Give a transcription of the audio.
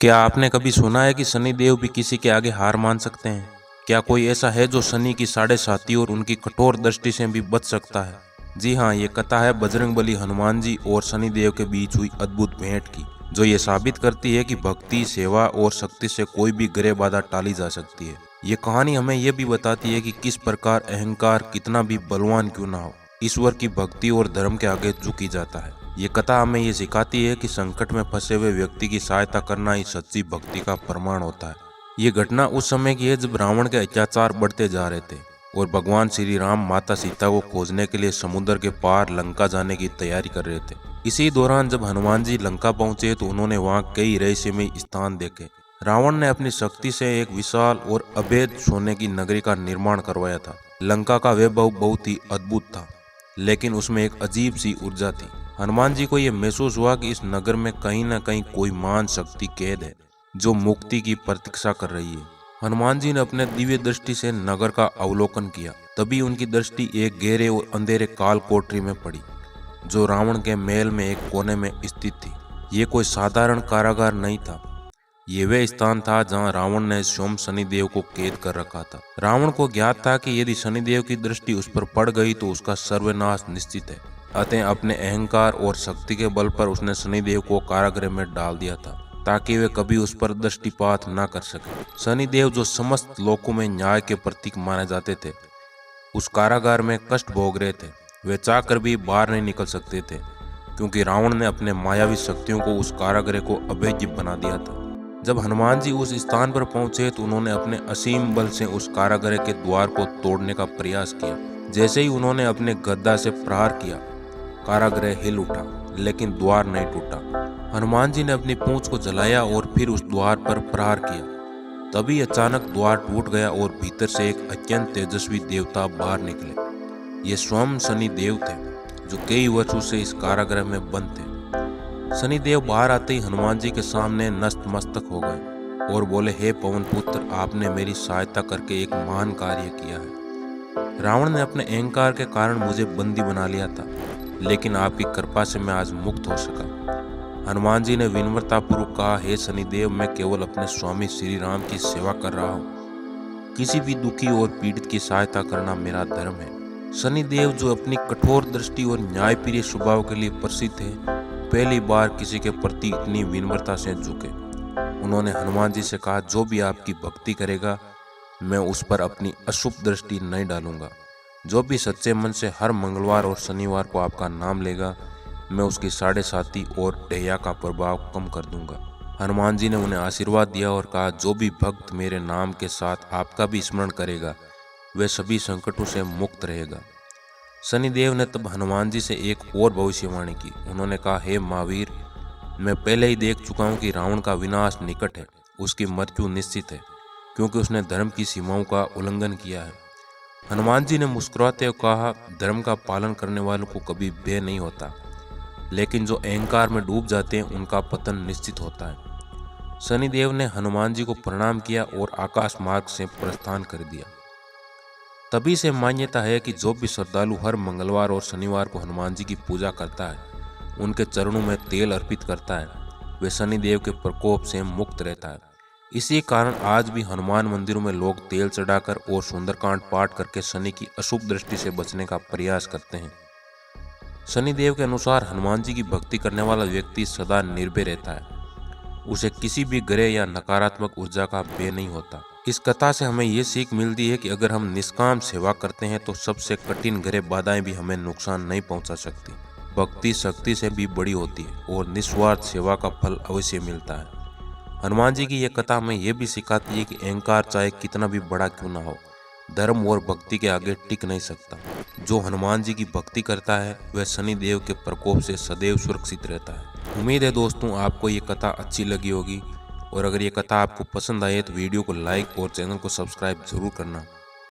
क्या आपने कभी सुना है कि शनि देव भी किसी के आगे हार मान सकते हैं? क्या कोई ऐसा है जो शनि की साढ़े साती और उनकी कठोर दृष्टि से भी बच सकता है? जी हाँ, ये कथा है बजरंगबली हनुमान जी और शनि देव के बीच हुई अद्भुत भेंट की, जो ये साबित करती है कि भक्ति, सेवा और शक्ति से कोई भी ग्रह बाधा टाली जा सकती है। ये कहानी हमें यह भी बताती है कि किस प्रकार अहंकार कितना भी बलवान क्यों ना हो, ईश्वर की भक्ति और धर्म के आगे झुकी जाता है। ये कथा हमें ये सिखाती है कि संकट में फंसे हुए व्यक्ति की सहायता करना ही सच्ची भक्ति का प्रमाण होता है। ये घटना उस समय की है जब रावण के अत्याचार बढ़ते जा रहे थे और भगवान श्री राम माता सीता को खोजने के लिए समुद्र के पार लंका जाने की तैयारी कर रहे थे। इसी दौरान जब हनुमान जी लंका पहुंचे तो उन्होंने वहां कई रहस्यमय स्थान देखे। रावण ने अपनी शक्ति से एक विशाल और अभेद सोने की नगरी का निर्माण करवाया था। लंका का वैभव बहुत ही अद्भुत था, लेकिन उसमें एक अजीब सी ऊर्जा थी। हनुमान जी को यह महसूस हुआ कि इस नगर में कहीं न कहीं कोई महान शक्ति कैद है जो मुक्ति की प्रतीक्षा कर रही है। हनुमान जी ने अपने दिव्य दृष्टि से नगर का अवलोकन किया। तभी उनकी दृष्टि एक गहरे और अंधेरे काल कोठरी में पड़ी, जो रावण के महल में एक कोने में स्थित थी। ये कोई साधारण कारागार नहीं था, ये वह स्थान था जहां रावण ने स्वयं शनिदेव को कैद कर रखा था। रावण को ज्ञात था कि यदि शनिदेव की दृष्टि उस पर पड़ गई तो उसका सर्वनाश निश्चित है। अतः अपने अहंकार और शक्ति के बल पर उसने शनिदेव को कारागृह में डाल दिया था, ताकि वे कभी उस पर दृष्टिपात न कर सके। शनिदेव, जो समस्त लोकों में न्याय के प्रतीक माने जाते थे, उस कारागार में कष्ट भोग रहे थे। वे चाहकर भी बाहर नहीं निकल सकते थे, क्योंकि रावण ने अपने मायावी शक्तियों को उस कारागृह को अभेद्य बना दिया था। जब हनुमान जी उस स्थान पर पहुंचे तो उन्होंने अपने असीम बल से उस कारागृह के द्वार को तोड़ने का प्रयास किया। जैसे ही उन्होंने अपने गदा से प्रहार किया, कारागृह हिल उठा, लेकिन द्वार नहीं टूटा। हनुमान जी ने अपनी पूंछ को जलाया और फिर उस द्वार पर प्रहार किया। तभी अचानक द्वार टूट गया और भीतर से एक अत्यंत तेजस्वी देवता बाहर निकले। ये स्वयं शनि देव थे, जो कई वर्षों से इस कारागृह में बंद थे। शनिदेव बाहर आते ही हनुमान जी के सामने नतमस्तक हो गए और बोले, हे पवन पुत्र, आपने मेरी सहायता करके एक महान कार्य किया है। रावण ने अपने अहंकार के कारण मुझे बंदी बना लिया था, लेकिन आपकी कृपा से मैं आज मुक्त हो सका। हनुमान जी ने विनम्रतापूर्वक कहा, हे शनिदेव, मैं केवल अपने स्वामी श्री राम की सेवा कर रहा हूँ। किसी भी दुखी और पीड़ित की सहायता करना मेरा धर्म है। शनिदेव, जो अपनी कठोर दृष्टि और न्यायप्रिय स्वभाव के लिए प्रसिद्ध है, पहली बार किसी के प्रति इतनी विनम्रता से झुके। उन्होंने हनुमान जी से कहा, जो भी आपकी भक्ति करेगा, मैं उस पर अपनी अशुभ दृष्टि नहीं डालूंगा। जो भी सच्चे मन से हर मंगलवार और शनिवार को आपका नाम लेगा, मैं उसकी साढ़े साती और ढैया का प्रभाव कम कर दूंगा। हनुमान जी ने उन्हें आशीर्वाद दिया और कहा, जो भी भक्त मेरे नाम के साथ आपका भी स्मरण करेगा, वह सभी संकटों से मुक्त रहेगा। शनिदेव ने तब हनुमान जी से एक और भविष्यवाणी की। उन्होंने कहा, हे महावीर, मैं पहले ही देख चुका हूँ कि रावण का विनाश निकट है। उसकी मृत्यु निश्चित है, क्योंकि उसने धर्म की सीमाओं का उल्लंघन किया है। हनुमान जी ने मुस्कुराते हुए कहा, धर्म का पालन करने वालों को कभी भय नहीं होता, लेकिन जो अहंकार में डूब जाते हैं उनका पतन निश्चित होता है। शनिदेव ने हनुमान जी को प्रणाम किया और आकाश मार्ग से प्रस्थान कर दिया। तभी से मान्यता है कि जो भी श्रद्धालु हर मंगलवार और शनिवार को हनुमान जी की पूजा करता है, उनके चरणों में तेल अर्पित करता है, वे शनिदेव के प्रकोप से मुक्त रहता है। इसी कारण आज भी हनुमान मंदिरों में लोग तेल चढ़ाकर और सुंदरकांड पाठ करके शनि की अशुभ दृष्टि से बचने का प्रयास करते हैं। शनिदेव के अनुसार हनुमान जी की भक्ति करने वाला व्यक्ति सदा निर्भय रहता है। उसे किसी भी ग्रह या नकारात्मक ऊर्जा का भय नहीं होता। इस कथा से हमें ये सीख मिलती है कि अगर हम निष्काम सेवा करते हैं तो सबसे कठिन ग्रह बाधाएं भी हमें नुकसान नहीं पहुंचा सकती। भक्ति शक्ति से भी बड़ी होती है और निस्वार्थ सेवा का फल अवश्य मिलता है। हनुमान जी की यह कथा हमें यह भी सिखाती है कि अहंकार चाहे कितना भी बड़ा क्यों ना हो, धर्म और भक्ति के आगे टिक नहीं सकता। जो हनुमान जी की भक्ति करता है वह शनिदेव के प्रकोप से सदैव सुरक्षित रहता है। उम्मीद है दोस्तों आपको ये कथा अच्छी लगी होगी, और अगर ये कथा आपको पसंद आए तो वीडियो को लाइक और चैनल को सब्सक्राइब जरूर करना।